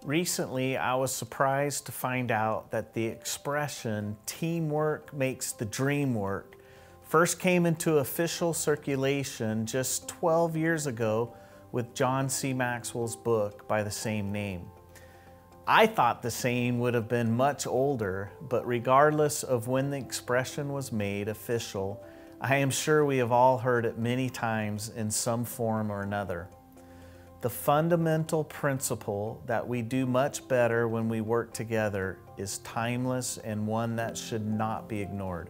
Recently, I was surprised to find out that the expression teamwork makes the dream work first came into official circulation just 12 years ago with John C. Maxwell's book by the same name. I thought the saying would have been much older, but regardless of when the expression was made official, I am sure we have all heard it many times in some form or another. The fundamental principle that we do much better when we work together is timeless and one that should not be ignored.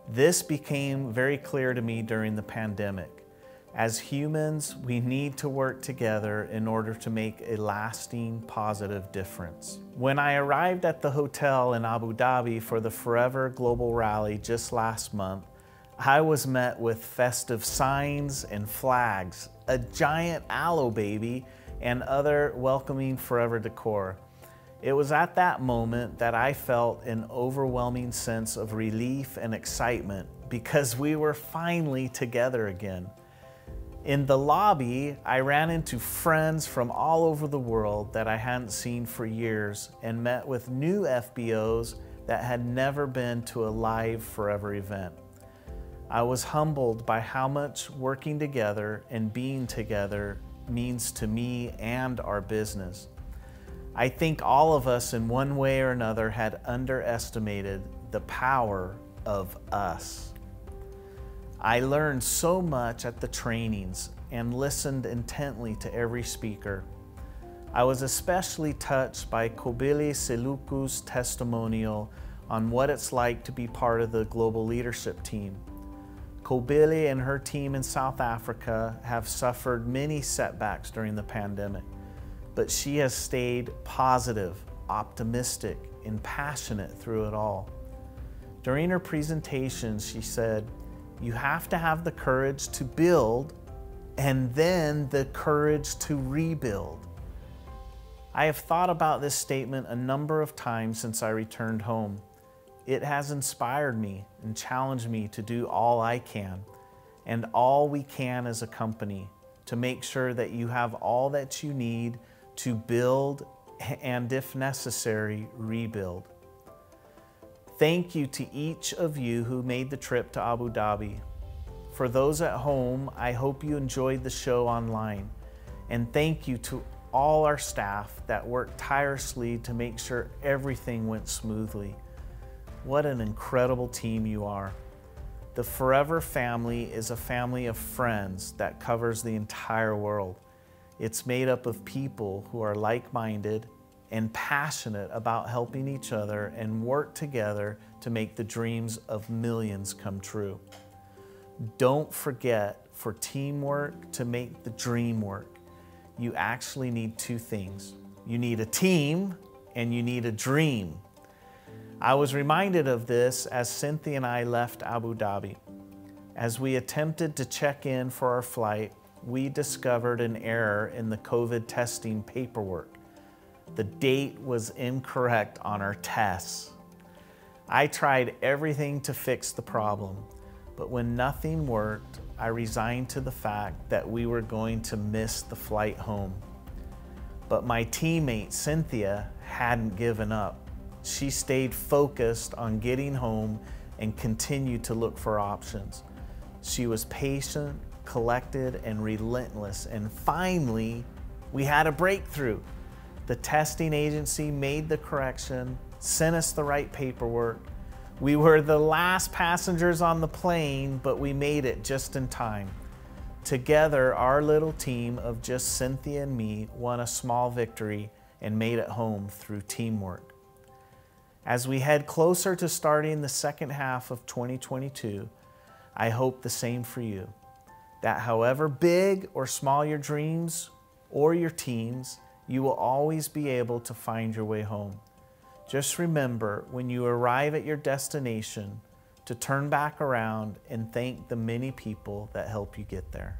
This became very clear to me during the pandemic. As humans, we need to work together in order to make a lasting positive difference. When I arrived at the hotel in Abu Dhabi for the Forever Global Rally just last month, I was met with festive signs and flags, a giant aloe baby, and other welcoming forever decor. It was at that moment that I felt an overwhelming sense of relief and excitement because we were finally together again. In the lobby, I ran into friends from all over the world that I hadn't seen for years and met with new FBOs that had never been to a live Forever event. I was humbled by how much working together and being together means to me and our business. I think all of us in one way or another had underestimated the power of us. I learned so much at the trainings and listened intently to every speaker. I was especially touched by Kobile Seluku's testimonial on what it's like to be part of the global leadership team. Kobile and her team in South Africa have suffered many setbacks during the pandemic, but she has stayed positive, optimistic, and passionate through it all. During her presentation, she said, "You have to have the courage to build and then the courage to rebuild." I have thought about this statement a number of times since I returned home. It has inspired me and challenged me to do all I can and all we can as a company to make sure that you have all that you need to build and, if necessary, rebuild. Thank you to each of you who made the trip to Abu Dhabi. For those at home, I hope you enjoyed the show online. And thank you to all our staff that worked tirelessly to make sure everything went smoothly. What an incredible team you are. The Forever family is a family of friends that covers the entire world. It's made up of people who are like-minded and passionate about helping each other and work together to make the dreams of millions come true. Don't forget, for teamwork to make the dream work, you actually need two things. You need a team and you need a dream. I was reminded of this as Cynthia and I left Abu Dhabi. As we attempted to check in for our flight, we discovered an error in the COVID testing paperwork. The date was incorrect on our tests. I tried everything to fix the problem, but when nothing worked, I resigned to the fact that we were going to miss the flight home. But my teammate, Cynthia, hadn't given up. She stayed focused on getting home and continued to look for options. She was patient, collected, and relentless, and finally, we had a breakthrough. The testing agency made the correction, sent us the right paperwork. We were the last passengers on the plane, but we made it just in time. Together, our little team of just Cynthia and me won a small victory and made it home through teamwork. As we head closer to starting the second half of 2022, I hope the same for you. That however big or small your dreams or your teams, you will always be able to find your way home. Just remember, when you arrive at your destination, to turn back around and thank the many people that help you get there.